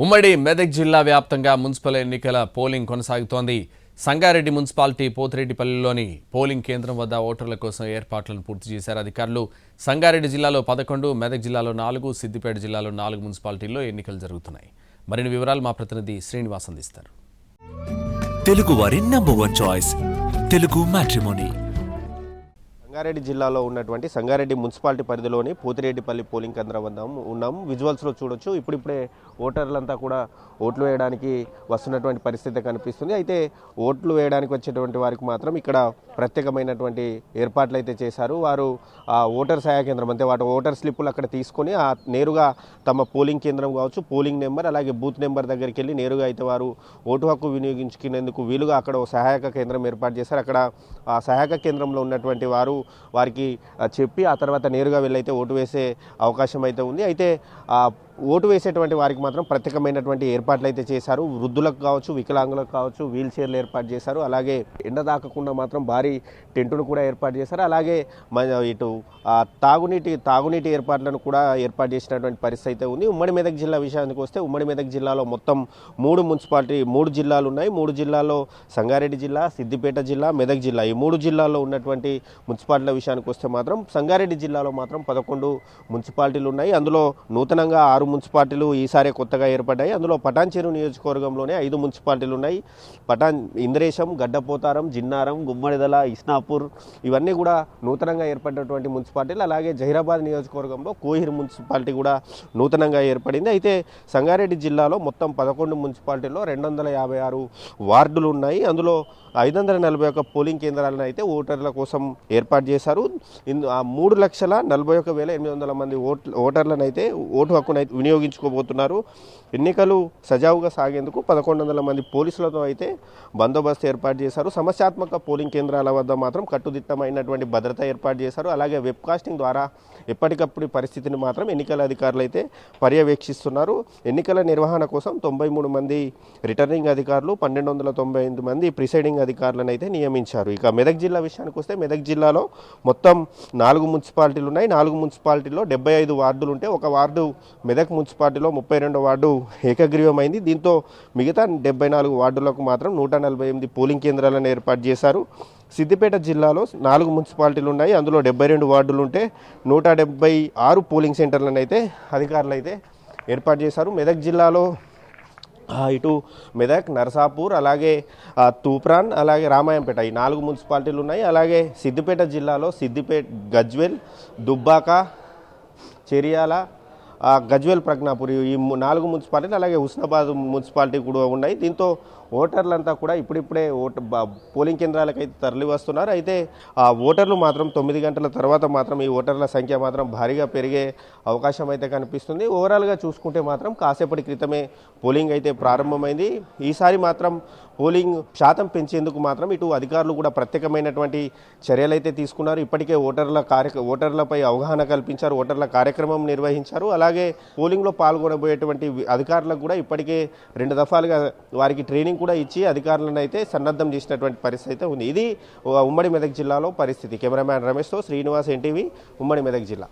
ఉమ్మడి మెదక్ జిల్లా వ్యాప్తంగా మున్సిపల్ ఎన్నికల పోలింగ్ కొనసాగుతోంది. సంగారెడ్డి మున్సిపాలిటీ పోతిరెడ్డిపల్లిలోని పోలింగ్ కేంద్రం వద్ద ఓటర్ల కోసం ఏర్పాట్లను పూర్తి చేశారు అధికారులు. సంగారెడ్డి జిల్లాలో 11, మెదక్ జిల్లాలో 4, సిద్దిపేట జిల్లాలో 4 మున్సిపాలిటీల్లో ఎన్నికలు జరుగుతున్నాయి. మరిన్ని వివరాలు మా ప్రతినిధి శ్రీనివాస్ అందిస్తారు. తెలుగువారి number 1 choice Telugu matrimony. Sangareddy జిల్లాలో ఉన్నటువంటి సంగారెడ్డి మున్సిపాలిటీ పరిధిలోని పోతిరెడ్డిపల్లి పోలింగ్ కేంద్రం వద్ద ఉన్నాము. విజువల్స్లో చూడొచ్చు. ఇప్పుడిప్పుడే ఓటర్లంతా కూడా ఓట్లు వేయడానికి వస్తున్నటువంటి పరిస్థితి కనిపిస్తుంది. అయితే ఓట్లు వేయడానికి వచ్చేటువంటి వారికి మాత్రం ఇక్కడ ప్రత్యేకమైనటువంటి ఏర్పాట్లు అయితే చేశారు. వారు ఆ ఓటర్ సహాయ కేంద్రం అంటే వాటి ఓటర్ స్లిప్పులు అక్కడ తీసుకొని నేరుగా తమ పోలింగ్ కేంద్రం కావచ్చు, పోలింగ్ నెంబర్ అలాగే బూత్ నెంబర్ దగ్గరికి వెళ్ళి నేరుగా అయితే వారు ఓటు హక్కు వినియోగించుకునేందుకు వీలుగా అక్కడ ఒక సహాయక కేంద్రం ఏర్పాటు చేశారు. అక్కడ ఆ సహాయక కేంద్రంలో ఉన్నటువంటి వారికి చెప్పి ఆ తర్వాత నేరుగా వెళ్ళైతే ఓటు వేసే అవకాశం అయితే ఉంది. అయితే ఓటు వేసేటువంటి వారికి మాత్రం ప్రత్యేకమైనటువంటి ఏర్పాట్లు అయితే చేశారు. వృద్ధులకు కావచ్చు, వికలాంగులకు కావచ్చు వీల్ చైర్లు ఏర్పాటు చేశారు. అలాగే ఎండ తాకకుండా మాత్రం భారీ టెంటును కూడా ఏర్పాటు చేశారు. అలాగే ఇటు తాగునీటి ఏర్పాట్లను కూడా ఏర్పాటు చేసినటువంటి పరిస్థితి అయితే ఉంది. ఉమ్మడి మెదక్ జిల్లా విషయానికి వస్తే ఉమ్మడి మెదక్ జిల్లాలో మొత్తం 3 జిల్లాలు ఉన్నాయి. 3 జిల్లాల్లో సంగారెడ్డి జిల్లా, సిద్దిపేట జిల్లా, మెదక్ జిల్లా ఈ 3 జిల్లాల్లో ఉన్నటువంటి మున్సిపాలిటీల విషయానికి వస్తే మాత్రం సంగారెడ్డి జిల్లాలో మాత్రం 11 మున్సిపాలిటీలు ఉన్నాయి. అందులో నూతనంగా 6 మున్సిపాలిటీలు ఈసారి కొత్తగా ఏర్పడ్డాయి. అందులో పటాన్చెరు నియోజకవర్గంలోనే 5 మున్సిపాలిటీలు ఉన్నాయి. ఇంద్రేశం, గడ్డపోతారం, జిన్నారం, గుమ్మడిదల, ఇస్నాపూర్ ఇవన్నీ కూడా నూతనంగా ఏర్పడినటువంటి మున్సిపాలిటీలు. అలాగే జహీరాబాద్ నియోజకవర్గంలో కోహిర్ మున్సిపాలిటీ కూడా నూతనంగా ఏర్పడింది. అయితే సంగారెడ్డి జిల్లాలో మొత్తం 11 మున్సిపాలిటీల్లో 256 వార్డులు ఉన్నాయి. అందులో 541 పోలింగ్ కేంద్రాలను అయితే ఓటర్ల కోసం ఏర్పాటు చేశారు. 3,41,800 మంది ఓటర్లను అయితే ఓటు హక్కును అయితే వినియోగించుకోబోతున్నారు. ఎన్నికలు సజావుగా సాగేందుకు 1,100 మంది పోలీసులతో అయితే బందోబస్తు ఏర్పాటు చేశారు. సమస్యాత్మక పోలింగ్ కేంద్రాల వద్ద మాత్రం కట్టుదిట్టమైనటువంటి భద్రత ఏర్పాటు చేశారు. అలాగే వెబ్కాస్టింగ్ ద్వారా ఎప్పటికప్పుడు పరిస్థితిని మాత్రం ఎన్నికల అధికారులు అయితే పర్యవేక్షిస్తున్నారు. ఎన్నికల నిర్వహణ కోసం 93 మంది రిటర్నింగ్ అధికారులు, 1,298 మంది ప్రిసైడింగ్ అధికారులను అయితే నియమించారు. ఇక మెదక్ జిల్లా విషయానికి వస్తే మెదక్ జిల్లాలో మొత్తం 4 మున్సిపాలిటీలు ఉన్నాయి. 4 మున్సిపాలిటీల్లో 75 వార్డులు ఉంటే ఒక వార్డు మెదక్ మున్సిపాలిటీలో 32వ వార్డు ఏకగ్రీవమైంది. దీంతో మిగతా 74 వార్డులకు మాత్రం 148 పోలింగ్ కేంద్రాలను ఏర్పాటు చేశారు. సిద్దిపేట జిల్లాలో 4 మున్సిపాలిటీలు ఉన్నాయి. అందులో 72 వార్డులు ఉంటే 176 పోలింగ్ సెంటర్లను అయితే అధికారులు అయితే ఏర్పాటు చేశారు. మెదక్ జిల్లాలో ఇటు మెదక్, నర్సాపూర్, అలాగే తూప్రాన్, అలాగే రామాయంపేట ఈ 4 మున్సిపాలిటీలు ఉన్నాయి. అలాగే సిద్దిపేట జిల్లాలో గజ్వేల్, దుబ్బాక, చెరియాల, గజ్వేల్, ప్రజ్ఞాపూర్ ఈ 4 మున్సిపాలిటీలు అలాగే హుస్నాబాద్ మున్సిపాలిటీ కూడా ఉన్నాయి. దీంతో ఓటర్లంతా కూడా ఇప్పుడిప్పుడే పోలింగ్ కేంద్రాలకైతే తరలి వస్తున్నారు. అయితే ఓటర్లు మాత్రం 9 గంటల తర్వాత మాత్రం ఈ ఓటర్ల సంఖ్య మాత్రం భారీగా పెరిగే అవకాశం అయితే కనిపిస్తుంది. ఓవరాల్గా చూసుకుంటే మాత్రం కాసేపటి క్రితమే పోలింగ్ అయితే ప్రారంభమైంది. ఈసారి మాత్రం పోలింగ్ శాతం పెంచేందుకు మాత్రం ఇటు అధికారులు కూడా ప్రత్యేకమైనటువంటి చర్యలు అయితే తీసుకున్నారు. ఇప్పటికే ఓటర్లపై అవగాహన కల్పించారు, ఓటర్ల కార్యక్రమం నిర్వహించారు. అలాగే పోలింగ్లో పాల్గొనబోయేటువంటి అధికారులకు కూడా ఇప్పటికే 2 దఫాలుగా వారికి ట్రైనింగ్ కూడా ఇచ్చి అధికారులను అయితే సన్నద్ధం చేసినటువంటి పరిస్థితి అయితే ఉంది. ఇది ఉమ్మడి మెదక్ జిల్లాలో పరిస్థితి. కెమెరామ్యాన్ రమేష్తో శ్రీనివాస్, ఎన్టీవీ, ఉమ్మడి మెదక్ జిల్లా.